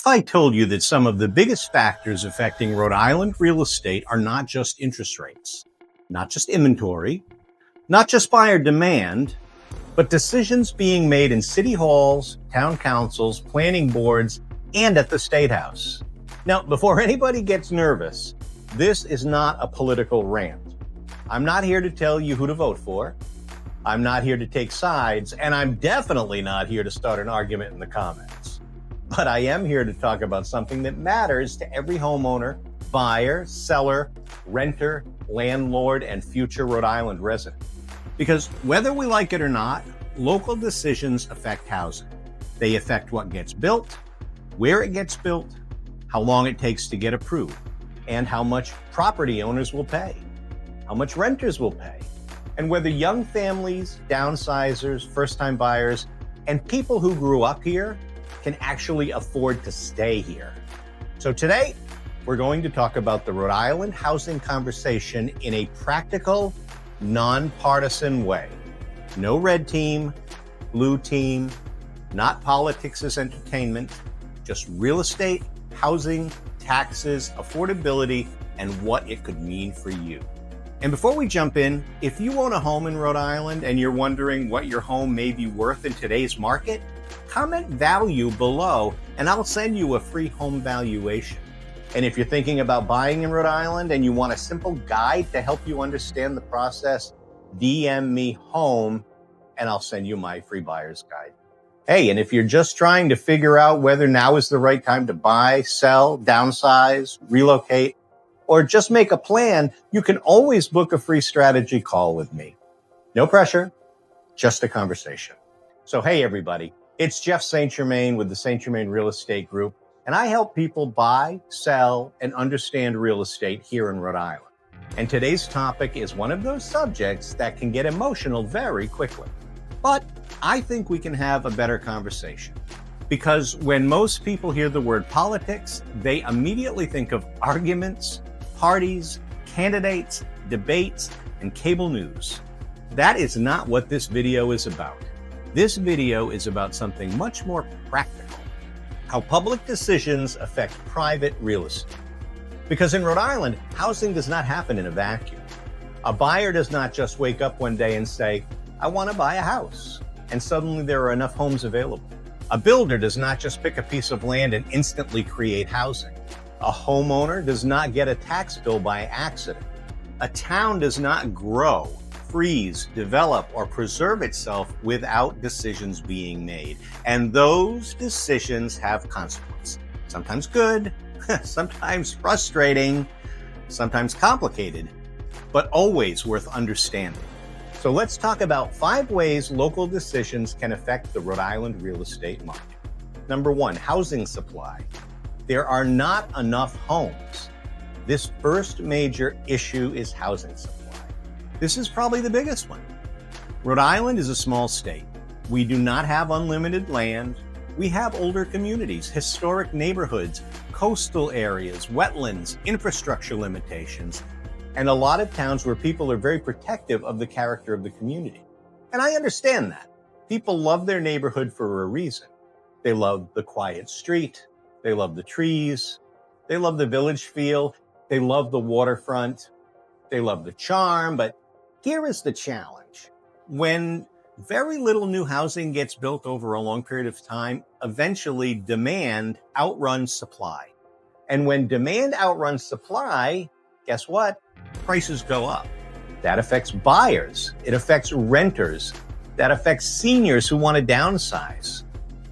If I told you that some of the biggest factors affecting Rhode Island real estate are not just interest rates, not just inventory, not just buyer demand, but decisions being made in city halls, town councils, planning boards, and at the State House. Now, before anybody gets nervous, this is not a political rant. I'm not here to tell you who to vote for. I'm not here to take sides, and I'm definitely not here to start an argument in the comments. But I am here to talk about something that matters to every homeowner, buyer, seller, renter, landlord, and future Rhode Island resident. Because whether we like it or not, local decisions affect housing. They affect what gets built, where it gets built, how long it takes to get approved, and how much property owners will pay, how much renters will pay, and whether young families, downsizers, first-time buyers, and people who grew up here can actually afford to stay here. So today, we're going to talk about the Rhode Island housing conversation in a practical, nonpartisan way. No red team, blue team, not politics as entertainment, just real estate, housing, taxes, affordability, and what it could mean for you. And before we jump in, if you own a home in Rhode Island and you're wondering what your home may be worth in today's market, comment value below and I'll send you a free home valuation. And if you're thinking about buying in Rhode Island and you want a simple guide to help you understand the process, DM me home and I'll send you my free buyer's guide. Hey, and if you're just trying to figure out whether now is the right time to buy, sell, downsize, relocate, or just make a plan, you can always book a free strategy call with me. No pressure, just a conversation. So hey everybody, it's Jeff St. Germain with the St. Germain Real Estate Group, and I help people buy, sell, and understand real estate here in Rhode Island. And today's topic is one of those subjects that can get emotional very quickly. But I think we can have a better conversation. Because when most people hear the word politics, they immediately think of arguments, parties, candidates, debates, and cable news. That is not what this video is about. This video is about something much more practical: how public decisions affect private real estate. Because in Rhode Island, housing does not happen in a vacuum. A buyer does not just wake up one day and say, I want to buy a house, and suddenly there are enough homes available. A builder does not just pick a piece of land and instantly create housing. A homeowner does not get a tax bill by accident. A town does not grow, freeze, develop, or preserve itself without decisions being made. And those decisions have consequences. Sometimes good, sometimes frustrating, sometimes complicated, but always worth understanding. So let's talk about 5 ways local decisions can affect the Rhode Island real estate market. Number 1, housing supply. There are not enough homes. This first major issue is housing supply. This is probably the biggest one. Rhode Island is a small state. We do not have unlimited land. We have older communities, historic neighborhoods, coastal areas, wetlands, infrastructure limitations, and a lot of towns where people are very protective of the character of the community. And I understand that. People love their neighborhood for a reason. They love the quiet street. They love the trees. They love the village feel. They love the waterfront. They love the charm. But here is the challenge. When very little new housing gets built over a long period of time, eventually demand outruns supply. And when demand outruns supply, guess what? Prices go up. That affects buyers. It affects renters. That affects seniors who want to downsize.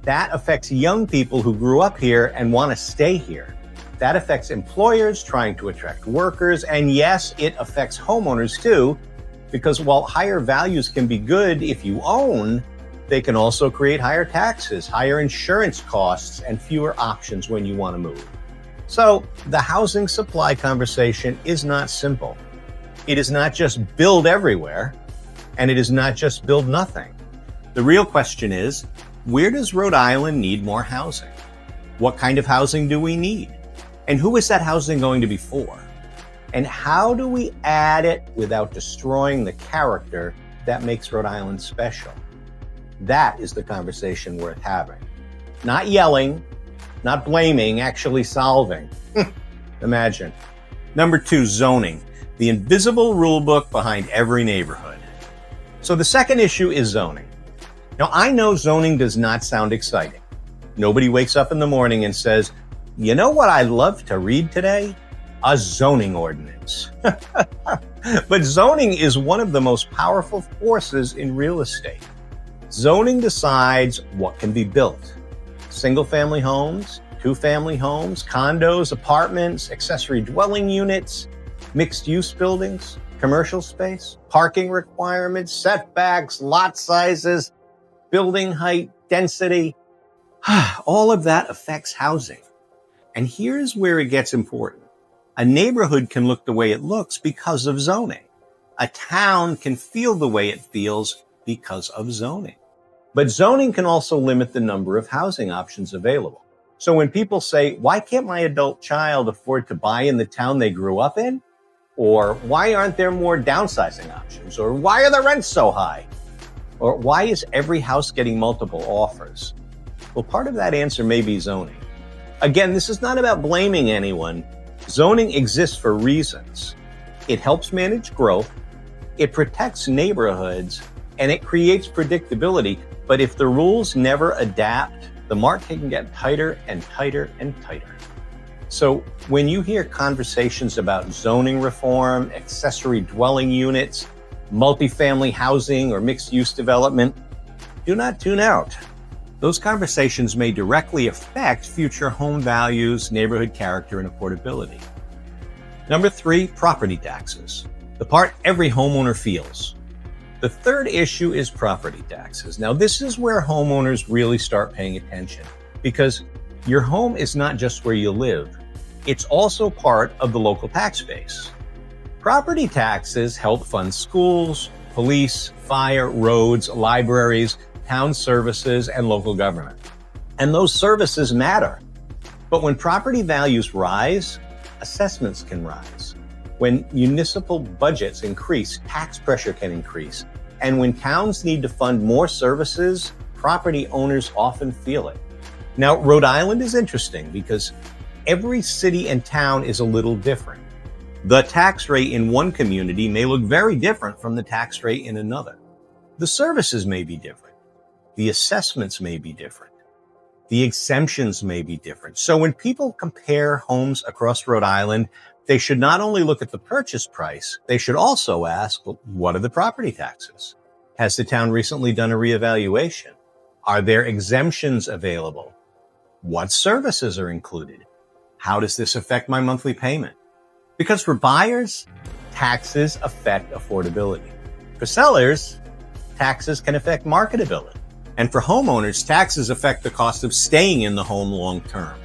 That affects young people who grew up here and want to stay here. That affects employers trying to attract workers. And yes, it affects homeowners too, because while higher values can be good if you own, they can also create higher taxes, higher insurance costs, and fewer options when you want to move. So the housing supply conversation is not simple. It is not just build everywhere, and it is not just build nothing. The real question is, where does Rhode Island need more housing? What kind of housing do we need? And who is that housing going to be for? And how do we add it without destroying the character that makes Rhode Island special? That is the conversation worth having. Not yelling, not blaming, actually solving. Imagine. Number 2, zoning, the invisible rule book behind every neighborhood. So the second issue is zoning. Now, I know zoning does not sound exciting. Nobody wakes up in the morning and says, you know what I'd love to read today? A zoning ordinance. But zoning is one of the most powerful forces in real estate. Zoning decides what can be built. Single-family homes, two-family homes, condos, apartments, accessory dwelling units, mixed-use buildings, commercial space, parking requirements, setbacks, lot sizes, building height, density. All of that affects housing. And here's where it gets important. A neighborhood can look the way it looks because of zoning. A town can feel the way it feels because of zoning. But zoning can also limit the number of housing options available. So when people say, why can't my adult child afford to buy in the town they grew up in? Or why aren't there more downsizing options? Or why are the rents so high? Or why is every house getting multiple offers? Well, part of that answer may be zoning. Again, this is not about blaming anyone. Zoning exists for reasons. It helps manage growth, it protects neighborhoods, and it creates predictability. But if the rules never adapt, the market can get tighter and tighter and tighter. So when you hear conversations about zoning reform, accessory dwelling units, multifamily housing, or mixed-use development, do not tune out. Those conversations may directly affect future home values, neighborhood character, and affordability. Number 3, property taxes, the part every homeowner feels. The third issue is property taxes. Now, this is where homeowners really start paying attention because your home is not just where you live. It's also part of the local tax base. Property taxes help fund schools, police, fire, roads, libraries, town services, and local government. And those services matter. But when property values rise, assessments can rise. When municipal budgets increase, tax pressure can increase. And when towns need to fund more services, property owners often feel it. Now, Rhode Island is interesting because every city and town is a little different. The tax rate in one community may look very different from the tax rate in another. The services may be different. The assessments may be different. The exemptions may be different. So when people compare homes across Rhode Island, they should not only look at the purchase price, they should also ask, well, what are the property taxes? Has the town recently done a reevaluation? Are there exemptions available? What services are included? How does this affect my monthly payment? Because for buyers, taxes affect affordability. For sellers, taxes can affect marketability. And for homeowners, taxes affect the cost of staying in the home long term.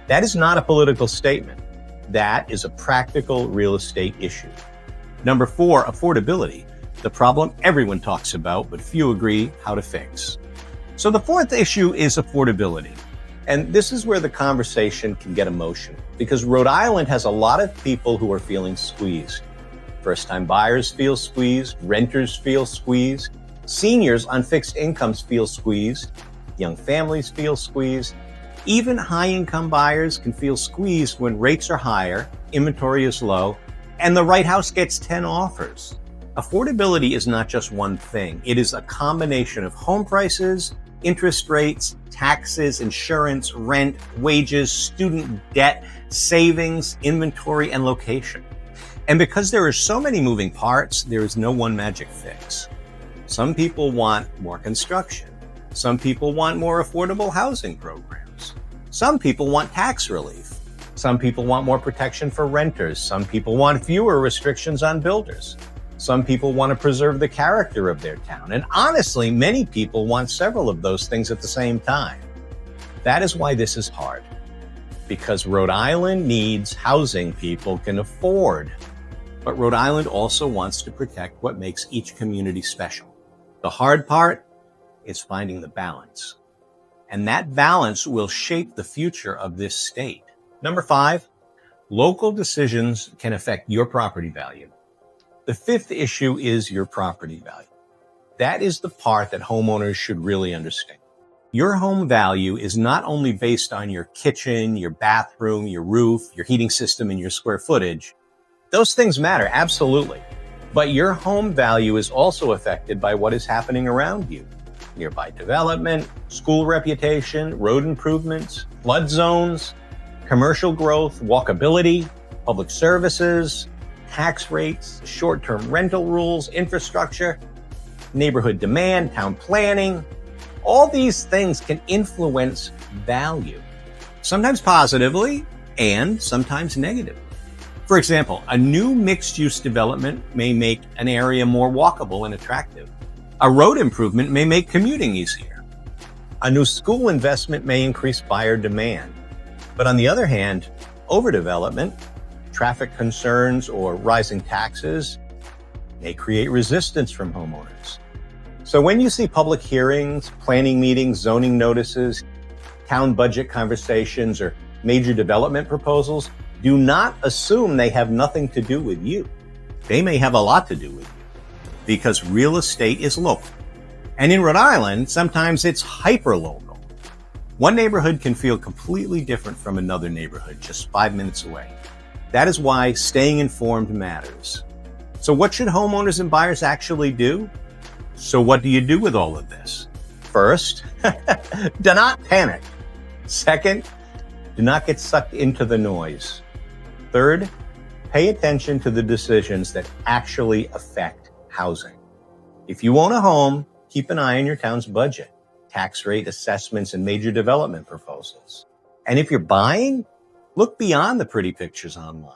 That is not a political statement. That is a practical real estate issue. Number 4, affordability, the problem everyone talks about, but few agree how to fix. So the fourth issue is affordability. And this is where the conversation can get emotional because Rhode Island has a lot of people who are feeling squeezed. First-time buyers feel squeezed, renters feel squeezed, seniors on fixed incomes feel squeezed, young families feel squeezed. Even high-income buyers can feel squeezed when rates are higher, inventory is low, and the right house gets 10 offers. Affordability is not just one thing. It is a combination of home prices, interest rates, taxes, insurance, rent, wages, student debt, savings, inventory, and location. And because there are so many moving parts, there is no one magic fix. Some people want more construction. Some people want more affordable housing programs. Some people want tax relief. Some people want more protection for renters. Some people want fewer restrictions on builders. Some people want to preserve the character of their town. And honestly, many people want several of those things at the same time. That is why this is hard. Because Rhode Island needs housing people can afford. But Rhode Island also wants to protect what makes each community special. The hard part is finding the balance. And that balance will shape the future of this state. Number 5, local decisions can affect your property value. The fifth issue is your property value. That is the part that homeowners should really understand. Your home value is not only based on your kitchen, your bathroom, your roof, your heating system, and your square footage. Those things matter, absolutely. But your home value is also affected by what is happening around you. Nearby development, school reputation, road improvements, flood zones, commercial growth, walkability, public services, tax rates, short-term rental rules, infrastructure, neighborhood demand, town planning. All these things can influence value, sometimes positively and sometimes negatively. For example, a new mixed-use development may make an area more walkable and attractive. A road improvement may make commuting easier. A new school investment may increase buyer demand. But on the other hand, overdevelopment, traffic concerns, or rising taxes may create resistance from homeowners. So when you see public hearings, planning meetings, zoning notices, town budget conversations, or major development proposals, do not assume they have nothing to do with you. They may have a lot to do with you because real estate is local. And in Rhode Island, sometimes it's hyper-local. One neighborhood can feel completely different from another neighborhood just 5 minutes away. That is why staying informed matters. So what should homeowners and buyers actually do? So what do you do with all of this? First, do not panic. Second, do not get sucked into the noise. Third, pay attention to the decisions that actually affect housing. If you own a home, keep an eye on your town's budget, tax rate assessments, and major development proposals. And if you're buying, look beyond the pretty pictures online.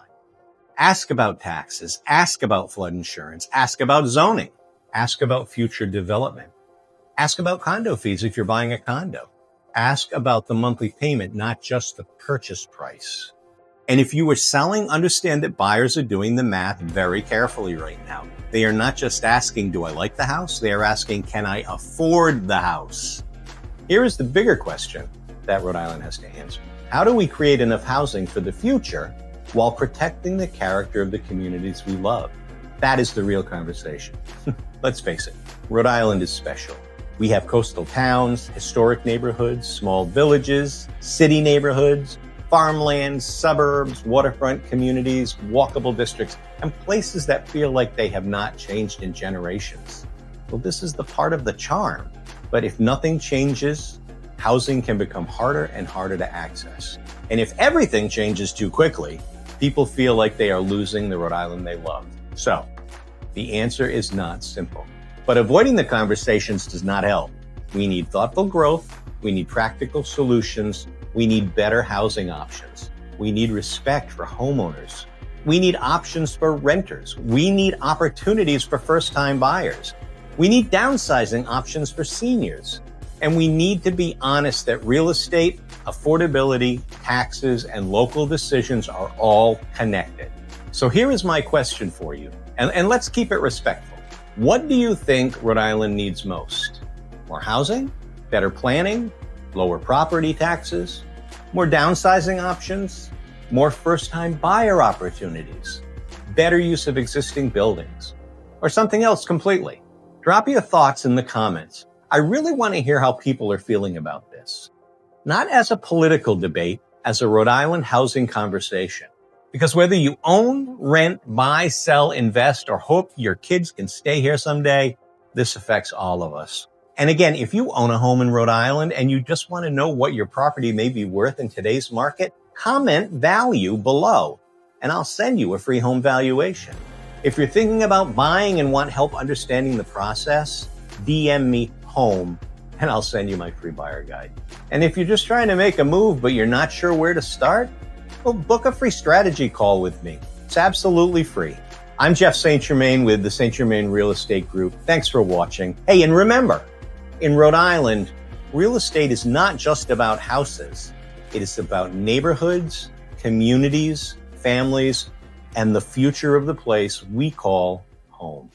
Ask about taxes, ask about flood insurance, ask about zoning, ask about future development. Ask about condo fees if you're buying a condo. Ask about the monthly payment, not just the purchase price. And if you are selling, understand that buyers are doing the math very carefully right now. They are not just asking, do I like the house? They are asking, can I afford the house? Here is the bigger question that Rhode Island has to answer. How do we create enough housing for the future while protecting the character of the communities we love? That is the real conversation. Let's face it, Rhode Island is special. We have coastal towns, historic neighborhoods, small villages, city neighborhoods, farmlands, suburbs, waterfront communities, walkable districts, and places that feel like they have not changed in generations. Well, this is the part of the charm. But if nothing changes, housing can become harder and harder to access. And if everything changes too quickly, people feel like they are losing the Rhode Island they love. So, the answer is not simple. But avoiding the conversations does not help. We need thoughtful growth. We need practical solutions. We need better housing options. We need respect for homeowners. We need options for renters. We need opportunities for first-time buyers. We need downsizing options for seniors. And we need to be honest that real estate, affordability, taxes, and local decisions are all connected. So here is my question for you, and let's keep it respectful. What do you think Rhode Island needs most? More housing? Better planning? Lower property taxes? More downsizing options? More first-time buyer opportunities? Better use of existing buildings? Or something else completely? Drop your thoughts in the comments. I really want to hear how people are feeling about this. Not as a political debate, as a Rhode Island housing conversation. Because whether you own, rent, buy, sell, invest, or hope your kids can stay here someday, this affects all of us. And again, if you own a home in Rhode Island and you just want to know what your property may be worth in today's market, comment value below, and I'll send you a free home valuation. If you're thinking about buying and want help understanding the process, DM me home, and I'll send you my free buyer guide. And if you're just trying to make a move, but you're not sure where to start, well, book a free strategy call with me. It's absolutely free. I'm Jeff St. Germain with the St. Germain Real Estate Group. Thanks for watching. Hey, and remember, in Rhode Island, real estate is not just about houses. It is about neighborhoods, communities, families, and the future of the place we call home.